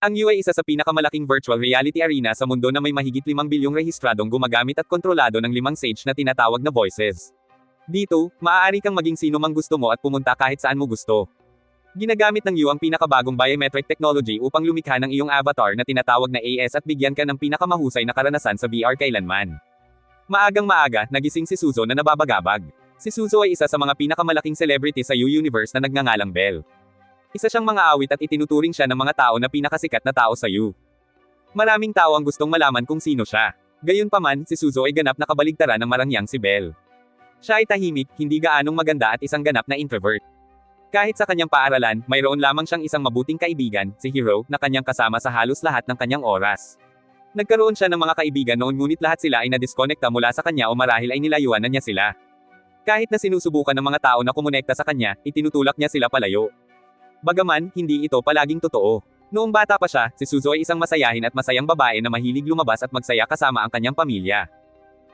Ang U ay isa sa pinakamalaking virtual reality arena sa mundo na may mahigit 5 bilyong rehistradong gumagamit at kontrolado ng 5 sage na tinatawag na voices. Dito, maaari kang maging sino mang gusto mo at pumunta kahit saan mo gusto. Ginagamit ng U ang pinakabagong biometric technology upang lumikha ng iyong avatar na tinatawag na AS at bigyan ka ng pinakamahusay na karanasan sa VR kailanman. Maagang maaga, nagising si Suzo na nababagabag. Si Suzo ay isa sa mga pinakamalaking celebrity sa U universe na nagngangalang Belle. Isa siyang mga awit at itinuturing siya ng mga tao na pinakasikat na tao sa U. Maraming tao ang gustong malaman kung sino siya. Gayunpaman, si Suzo ay ganap na kabaligtaran ng marangyang si Belle. Siya ay tahimik, hindi gaanong maganda at isang ganap na introvert. Kahit sa kanyang paaralan, mayroon lamang siyang isang mabuting kaibigan, si Hiro, na kanyang kasama sa halos lahat ng kanyang oras. Nagkaroon siya ng mga kaibigan noon ngunit lahat sila ay nadiskonekta mula sa kanya o marahil ay nilayuan na niya sila. Kahit na sinusubukan ng mga tao na kumonekta sa kanya, itinutulak niya sila palayo. Bagaman, hindi ito palaging totoo. Noong bata pa siya, si Suzo ay isang masayahin at masayang babae na mahilig lumabas at magsaya kasama ang kanyang pamilya.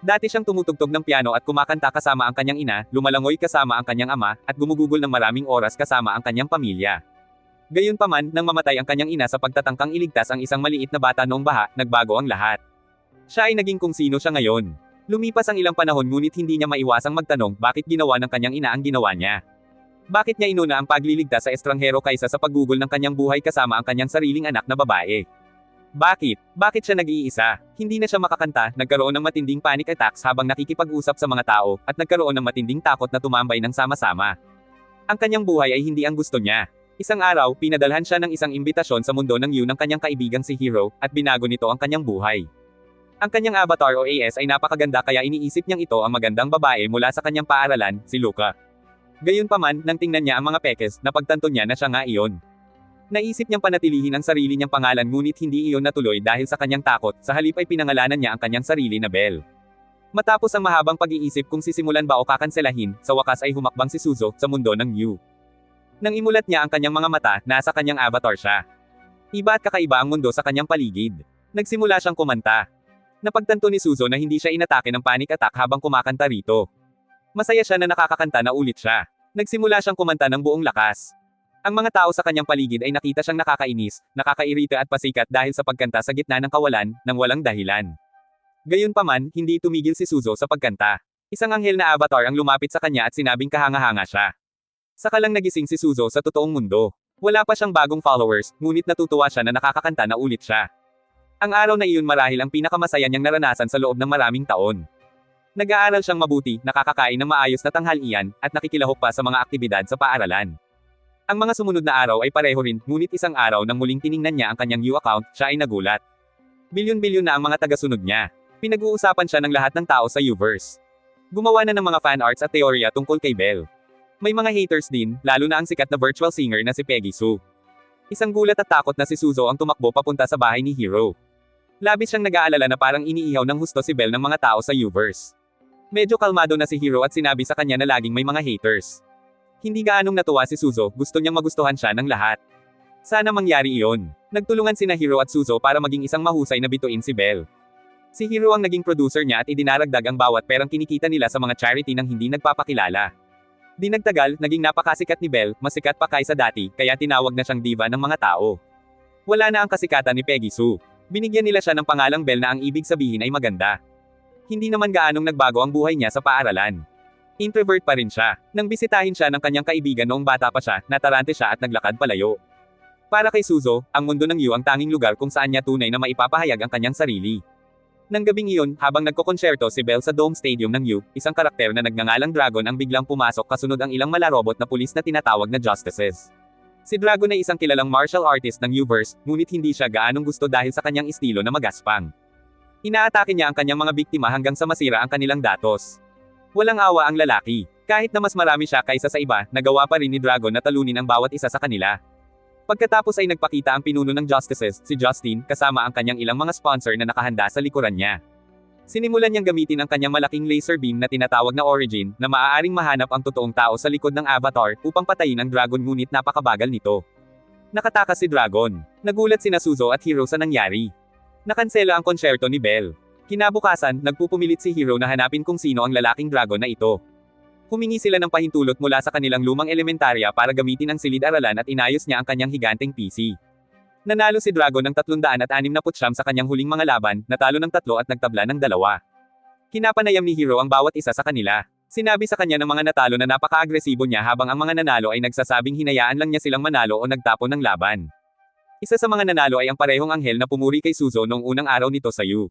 Dati siyang tumutugtog ng piano at kumakanta kasama ang kanyang ina, lumalangoy kasama ang kanyang ama, at gumugugol ng maraming oras kasama ang kanyang pamilya. Gayunpaman, nang mamatay ang kanyang ina sa pagtatangkang iligtas ang isang maliit na bata noong baha, nagbago ang lahat. Siya ay naging kung sino siya ngayon. Lumipas ang ilang panahon ngunit hindi niya maiwasang magtanong bakit ginawa ng kanyang ina ang ginawa niya. Bakit niya inuna ang pagliligtas sa estranghero kaysa sa paggugol ng kanyang buhay kasama ang kanyang sariling anak na babae? Bakit? Bakit siya nag-iisa? Hindi na siya makakanta, nagkaroon ng matinding panic attacks habang nakikipag-usap sa mga tao, at nagkaroon ng matinding takot na tumambay ng sama-sama. Ang kanyang buhay ay hindi ang gusto niya. Isang araw, pinadalhan siya ng isang imbitasyon sa mundo ng U ng kanyang kaibigang si Hiro, at binago nito ang kanyang buhay. Ang kanyang avatar o AS ay napakaganda kaya iniisip niyang ito ang magandang babae mula sa kanyang paaralan, si Luca. Gayunpaman, nang tingnan niya ang mga pekes, napagtanto niya na siya nga iyon. Naisip niyang panatilihin ang sarili niyang pangalan ngunit hindi iyon natuloy dahil sa kanyang takot, sa halip ay pinangalanan niya ang kanyang sarili na Belle. Matapos ang mahabang pag-iisip kung sisimulan ba o kakanselahin, sa wakas ay humakbang si Suzo sa mundo ng U. Nang imulat niya ang kanyang mga mata, nasa kanyang avatar siya. Iba at kakaiba ang mundo sa kanyang paligid. Nagsimula siyang kumanta. Napagtanto ni Suzo na hindi siya inatake ng panic attack habang kumakanta rito. Masaya siya na nakakakanta na ulit siya. Nagsimula siyang kumanta ng buong lakas. Ang mga tao sa kanyang paligid ay nakita siyang nakakainis, nakakairita at pasikat dahil sa pagkanta sa gitna ng kawalan, ng walang dahilan. Gayunpaman, hindi tumigil si Suzo sa pagkanta. Isang anghel na avatar ang lumapit sa kanya at sinabing kahanga-hanga siya. Saka lang nagising si Suzo sa totoong mundo. Wala pa siyang bagong followers, ngunit natutuwa siya na nakakakanta na ulit siya. Ang araw na iyon marahil ang pinakamasaya niyang naranasan sa loob ng maraming taon. Nag-aaral siyang mabuti, nakakakain ng maayos na tanghalian, at nakikilahok pa sa mga aktibidad sa paaralan. Ang mga sumunod na araw ay pareho rin, ngunit isang araw nang muling tiningnan niya ang kanyang U account, siya ay nagulat. Bilyon-bilyon na ang mga tagasunod niya. Pinag-uusapan siya ng lahat ng tao sa Uverse. Gumawa na ng mga fan arts at teorya tungkol kay Belle. May mga haters din, lalo na ang sikat na virtual singer na si Peggy Sue. Isang gulat at takot na si Suzo ang tumakbo papunta sa bahay ni Hiro. Labis siyang nag-aalala na parang iniihaw ng husto si Belle ng mga tao sa Uverse. Medyo kalmado na si Hiro at sinabi sa kanya na laging may mga haters. Hindi gaanong natuwa si Suzo, gusto niyang magustuhan siya ng lahat. Sana mangyari iyon. Nagtulungan sina Hiro at Suzo para maging isang mahusay na bituin si Belle. Si Hiro ang naging producer niya at idinaragdag ang bawat perang kinikita nila sa mga charity nang hindi nagpapakilala. Di nagtagal, naging napakasikat ni Belle, mas sikat pa kaysa dati, kaya tinawag na siyang diva ng mga tao. Wala na ang kasikatan ni Peggy Sue. Binigyan nila siya ng pangalang Belle na ang ibig sabihin ay maganda. Hindi naman gaanong nagbago ang buhay niya sa paaralan. Introvert pa rin siya. Nang bisitahin siya ng kanyang kaibigan noong bata pa siya, natarante siya at naglakad palayo. Para kay Suzo, ang mundo ng U ang tanging lugar kung saan niya tunay na maipapahayag ang kanyang sarili. Nang gabing iyon, habang nagkokonsyerto si Belle sa Dome Stadium ng U, isang karakter na nagngangalang Dragon ang biglang pumasok kasunod ang ilang malarobot na pulis na tinatawag na Justices. Si Dragon ay isang kilalang martial artist ng Uverse, ngunit hindi siya gaanong gusto dahil sa kanyang estilo na magaspang. Inaatake niya ang kanyang mga biktima hanggang sa masira ang kanilang datos. Walang awa ang lalaki. Kahit na mas marami siya kaysa sa iba, nagawa pa rin ni Dragon na talunin ang bawat isa sa kanila. Pagkatapos ay nagpakita ang pinuno ng Justices, si Justin, kasama ang kanyang ilang mga sponsor na nakahanda sa likuran niya. Sinimulan niyang gamitin ang kanyang malaking laser beam na tinatawag na Origin, na maaaring mahanap ang totoong tao sa likod ng avatar, upang patayin ang Dragon ngunit napakabagal nito. Nakatakas si Dragon. Nagulat sina Suzo at Hiro sa nangyari. Nakansela ang konsyerto ni Belle. Kinabukasan, nagpupumilit si Hiro na hanapin kung sino ang lalaking Dragon na ito. Humingi sila ng pahintulot mula sa kanilang lumang elementarya para gamitin ang silid-aralan at inayos niya ang kanyang higanteng PC. Nanalo si Dragon ng 369 sa kanyang huling mga laban, natalo ng 3 at nagtabla ng 2. Kinapanayam ni Hero ang bawat isa sa kanila. Sinabi sa kanya ng mga natalo na napaka-agresibo niya habang ang mga nanalo ay nagsasabing hinayaan lang niya silang manalo o nagtapon ng laban. Isa sa mga nanalo ay ang parehong anghel na pumuri kay Suzo noong unang araw nito sa U.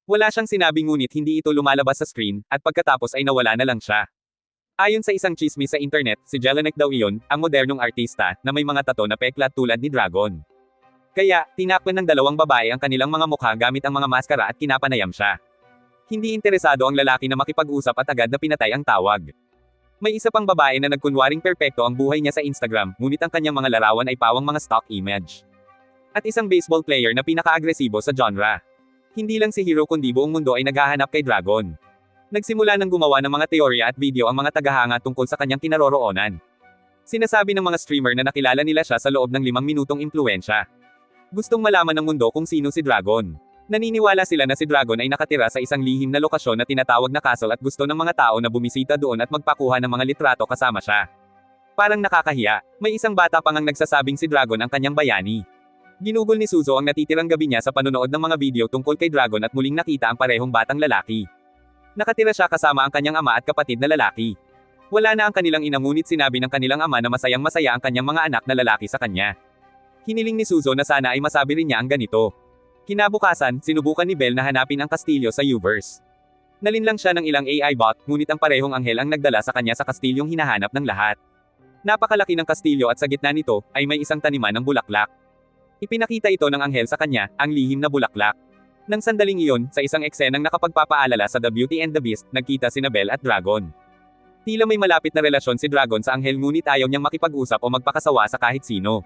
Wala siyang sinabi ngunit hindi ito lumalabas sa screen, at pagkatapos ay nawala na lang siya. Ayon sa isang chismis sa internet, si Jelinek daw iyon, ang modernong artista, na may mga tato na peklat tulad ni Dragon. Kaya, tinakpan ng dalawang babae ang kanilang mga mukha gamit ang mga maskara at kinapanayam siya. Hindi interesado ang lalaki na makipag-usap at agad na pinatay ang tawag. May isa pang babae na nagkunwaring perpekto ang buhay niya sa Instagram, ngunit ang kanyang mga larawan ay pawang mga stock image. At isang baseball player na pinaka-agresibo sa genre. Hindi lang si Hero kundi buong mundo ay naghahanap kay Dragon. Nagsimula ng gumawa ng mga teorya at video ang mga tagahanga tungkol sa kanyang kinaroroonan. Sinasabi ng mga streamer na nakilala nila siya sa loob ng 5 minutong impluwensya. Gustong malaman ng mundo kung sino si Dragon. Naniniwala sila na si Dragon ay nakatira sa isang lihim na lokasyon na tinatawag na castle at gusto ng mga tao na bumisita doon at magpakuha ng mga litrato kasama siya. Parang nakakahiya, may isang bata pang ang nagsasabing si Dragon ang kanyang bayani. Ginugol ni Suzo ang natitirang gabi niya sa panonood ng mga video tungkol kay Dragon at muling nakita ang parehong batang lalaki. Nakatira siya kasama ang kanyang ama at kapatid na lalaki. Wala na ang kanilang ina ngunit sinabi ng kanilang ama na masayang-masaya ang kanyang mga anak na lalaki sa kanya. Hiniling ni Suzo na sana ay masabi rin niya ang ganito. Kinabukasan, sinubukan ni Belle na hanapin ang kastilyo sa Uverse. Nalinlang siya ng ilang AI bot, ngunit ang parehong anghel ang nagdala sa kanya sa kastilyong hinahanap ng lahat. Napakalaki ng kastilyo at sa gitna nito, ay may isang taniman ng bulaklak. Ipinakita ito ng anghel sa kanya, ang lihim na bulaklak. Nang sandaling iyon, sa isang eksenang nakapagpapaalala sa The Beauty and the Beast, nagkita sina Belle at Dragon. Tila may malapit na relasyon si Dragon sa anghel ngunit ayaw niyang makipag-usap o magpakasawa sa kahit sino.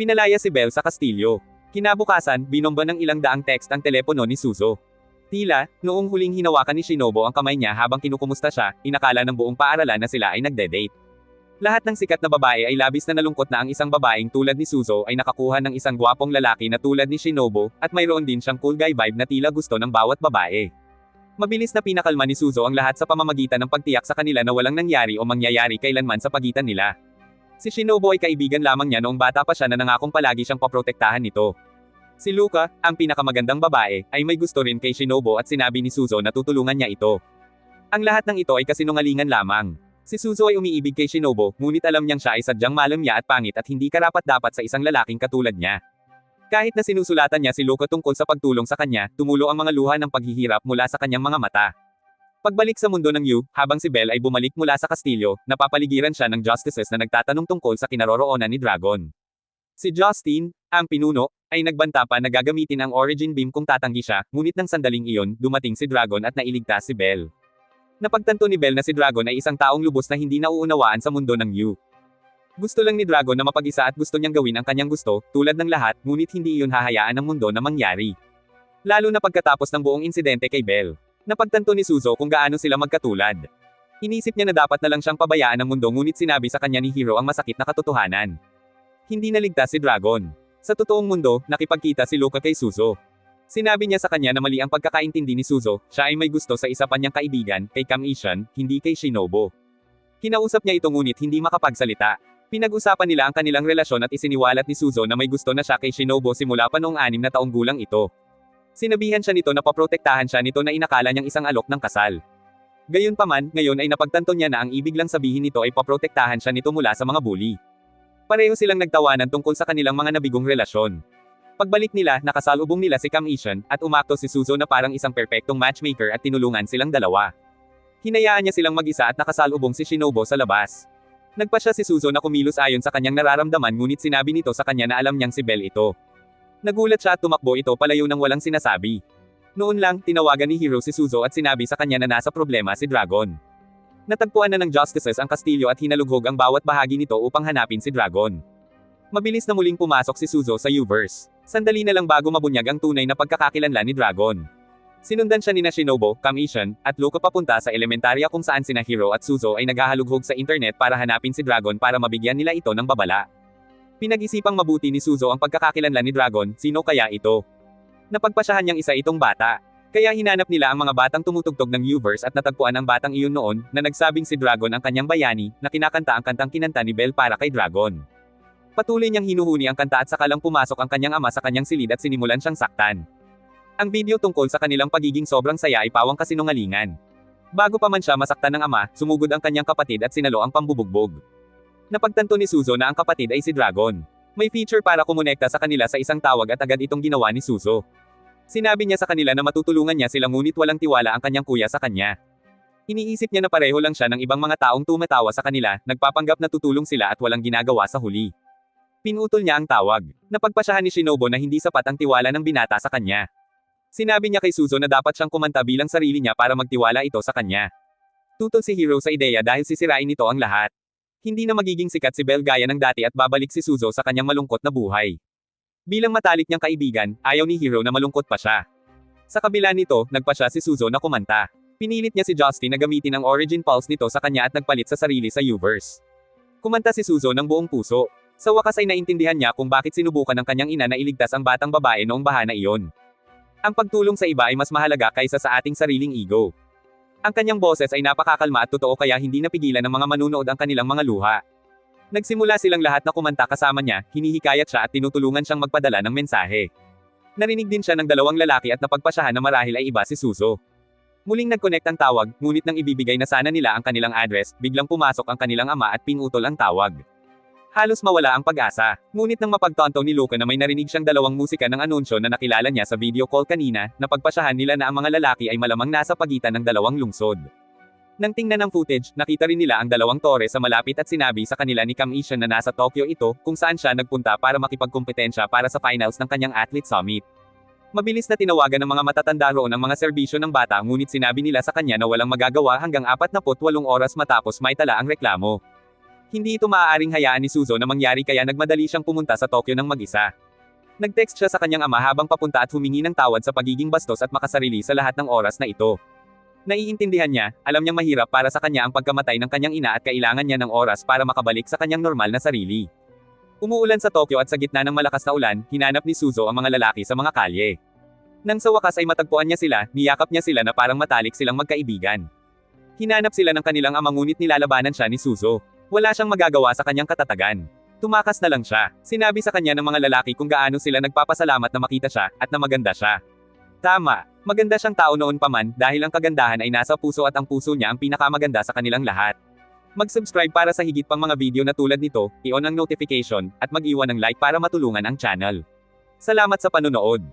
Pinalaya si Belle sa kastilyo. Kinabukasan, binomba ng ilang daang text ang telepono ni Suzo. Tila, noong huling hinawakan ni Shinobu ang kamay niya habang kinukumusta siya, inakala ng buong paaralan na sila ay nagde-date. Lahat ng sikat na babae ay labis na nalungkot na ang isang babaeng tulad ni Suzo ay nakakuha ng isang gwapong lalaki na tulad ni Shinobu, at mayroon din siyang cool guy vibe na tila gusto ng bawat babae. Mabilis na pinakalma ni Suzo ang lahat sa pamamagitan ng pagtiyak sa kanila na walang nangyari o mangyayari kailanman sa pagitan nila. Si Shinobu ay kaibigan lamang niya noong bata pa siya na nangakong palagi siyang paprotektahan nito. Si Luka, ang pinakamagandang babae, ay may gusto rin kay Shinobu at sinabi ni Suzo na tutulungan niya ito. Ang lahat ng ito ay kasinungalingan lamang. Si Suzo ay umiibig kay Shinobu, ngunit alam niyang siya ay sadyang malamya at pangit at hindi karapat-dapat sa isang lalaking katulad niya. Kahit na sinusulatan niya si Luka tungkol sa pagtulong sa kanya, tumulo ang mga luha ng paghihirap mula sa kanyang mga mata. Pagbalik sa mundo ng Yu, habang si Belle ay bumalik mula sa kastilyo, napapaligiran siya ng justices na nagtatanong tungkol sa kinaroroonan ni Dragon. Si Justin, ang pinuno, ay nagbanta pa na gagamitin ang Origin Beam kung tatanggi siya, ngunit nang sandaling iyon, dumating si Dragon at nailigtas si Belle. Napagtanto ni Belle na si Dragon ay isang taong lubos na hindi nauunawaan sa mundo ng Yu. Gusto lang ni Dragon na mapag-isa at gusto niyang gawin ang kanyang gusto, tulad ng lahat, ngunit hindi iyon hahayaan ng mundo na mangyari. Lalo na pagkatapos ng buong insidente kay Belle. Napagtanto ni Suzo kung gaano sila magkatulad. Inisip niya na dapat na lang siyang pabayaan ng mundo ngunit sinabi sa kanya ni Hero ang masakit na katotohanan. Hindi naligtas si Dragon. Sa totoong mundo, nakipagkita si Luka kay Suzo. Sinabi niya sa kanya na mali ang pagkakaintindi ni Suzo, siya ay may gusto sa isa pa niyang kaibigan, kay Kang Ishan, hindi kay Shinobu. Kinausap niya ito ngunit hindi makapagsalita. Pinag-usapan nila ang kanilang relasyon at isiniwalat ni Suzo na may gusto na siya kay Shinobu simula pa noong 6 na taong gulang ito. Sinabihan siya nito na paprotektahan siya nito na inakala niyang isang alok ng kasal. Gayunpaman, ngayon ay napagtanto niya na ang ibig lang sabihin nito ay paprotektahan siya nito mula sa mga bully. Pareho silang nagtawanan tungkol sa kanilang mga nabigong relasyon. Pagbalik nila, nakasalubong nila si Kang Ishan, at umakto si Suzo na parang isang perpektong matchmaker at tinulungan silang dalawa. Hinayaan niya silang mag-isa at nakasalubong si Shinobu sa labas. Nagpa siya si Suzo na kumilos ayon sa kanyang nararamdaman ngunit sinabi nito sa kanya na alam niyang si Belle ito. Nagulat siya at tumakbo ito palayo nang walang sinasabi. Noon lang, tinawagan ni Hero si Suzo at sinabi sa kanya na nasa problema si Dragon. Natagpuan na ng justices ang kastilyo at hinalughog ang bawat bahagi nito upang hanapin si Dragon. Mabilis na muling pumasok si Suzo sa Uverse. Sandali na lang bago mabunyag ang tunay na pagkakakilanlan ni Dragon. Sinundan siya nina Shinobu, Kang Ishan, at Luka papunta sa elementarya kung saan sina Hero at Suzo ay naghahalughog sa internet para hanapin si Dragon para mabigyan nila ito ng babala. Pinag-isipang mabuti ni Suzo ang pagkakakilanlan ni Dragon, sino kaya ito? Napagpasyahan niyang isa itong bata. Kaya hinanap nila ang mga batang tumutugtog ng Uverse at natagpuan ang batang iyon noon, na nagsabing si Dragon ang kanyang bayani, na kinakanta ang kantang kinanta ni Belle para kay Dragon. Patuloy niyang hinuhuni ang kanta at saka lang pumasok ang kanyang ama sa kanyang silid at sinimulan siyang saktan. Ang video tungkol sa kanilang pagiging sobrang saya ay pawang kasinungalingan. Bago pa man siya masaktan ng ama, sumugod ang kanyang kapatid at sinalo ang pambubugbog. Napagtanto ni Suzo na ang kapatid ay si Dragon. May feature para kumonekta sa kanila sa isang tawag at agad itong ginawa ni Suzo. Sinabi niya sa kanila na matutulungan niya sila ngunit walang tiwala ang kanyang kuya sa kanya. Iniisip niya na pareho lang siya ng ibang mga taong tumatawa sa kanila, nagpapanggap na tutulong sila at walang ginagawa sa huli. Pinutol niya ang tawag. Napagpasyahan ni Shinobu na hindi sapat ang tiwala ng binata sa kanya. Sinabi niya kay Suzo na dapat siyang kumanta bilang sarili niya para magtiwala ito sa kanya. Tutol si Hiro sa ideya dahil sisirain nito ang lahat. Hindi na magiging sikat si Bell gaya ng dati at babalik si Suzo sa kanyang malungkot na buhay. Bilang matalik niyang kaibigan, ayaw ni Hiro na malungkot pa siya. Sa kabila nito, nagpasya si Suzo na kumanta. Pinilit niya si Justin na gamitin ang origin pulse nito sa kanya at nagpalit sa sarili sa U-verse. Kumanta si Suzo ng buong puso. Sa wakas ay naintindihan niya kung bakit sinubukan ng kanyang ina na iligtas ang batang babae noong bahana iyon. Ang pagtulong sa iba ay mas mahalaga kaysa sa ating sariling ego. Ang kanyang boses ay napakakalma at totoo kaya hindi napigilan ng mga manunood ang kanilang mga luha. Nagsimula silang lahat na kumanta kasama niya, hinihikayat siya at tinutulungan siyang magpadala ng mensahe. Narinig din siya ng dalawang lalaki at napagpasyahan na marahil ay iba si Suzo. Muling nag-connect ang tawag, ngunit nang ibibigay na sana nila ang kanilang address, biglang pumasok ang kanilang ama at pinutol ang tawag. Halos mawala ang pag-asa. Ngunit nang mapagtanto ni Luca na may narinig siyang dalawang musika ng anunsyo na nakilala niya sa video call kanina, napagpasyahan nila na ang mga lalaki ay malamang nasa pagitan ng dalawang lungsod. Nang tingnan ang footage, nakita rin nila ang dalawang tore sa malapit at sinabi sa kanila ni Cam Ishan na nasa Tokyo ito, kung saan siya nagpunta para makipagkompetensya para sa finals ng kanyang athlete summit. Mabilis na tinawagan ng mga matatanda roon ang mga serbisyo ng bata ngunit sinabi nila sa kanya na walang magagawa hanggang 48 oras matapos maitala ang reklamo. Hindi ito maaaring hayaan ni Suzo na mangyari kaya nagmadali siyang pumunta sa Tokyo ng mag-isa. Nag-text siya sa kanyang ama habang papunta at humingi ng tawad sa pagiging bastos at makasarili sa lahat ng oras na ito. Naiintindihan niya, alam niyang mahirap para sa kanya ang pagkamatay ng kanyang ina at kailangan niya ng oras para makabalik sa kanyang normal na sarili. Umuulan sa Tokyo at sa gitna ng malakas na ulan, hinanap ni Suzo ang mga lalaki sa mga kalye. Nang sa wakas ay matagpuan niya sila, niyakap niya sila na parang matalik silang magkaibigan. Hinanap sila ng kanilang ama ngunit nilalabanan siya ni Suzo. Wala siyang magagawa sa kanyang katatagan. Tumakas na lang siya. Sinabi sa kanya ng mga lalaki kung gaano sila nagpapasalamat na makita siya, at na maganda siya. Tama. Maganda siyang tao noon pa man, dahil ang kagandahan ay nasa puso at ang puso niya ang pinakamaganda sa kanilang lahat. Mag-subscribe para sa higit pang mga video na tulad nito, i-on ang notification, at mag-iwan ng like para matulungan ang channel. Salamat sa panunood.